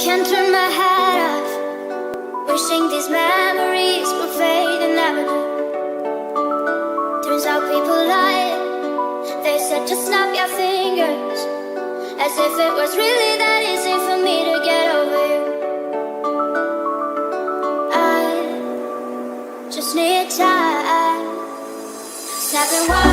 can't turn my head off, wishing these memories will fade and never do. Turns out people lie. They said just snap your fingers, as if it was really that easy for me to get over you. I just need time. Snapping one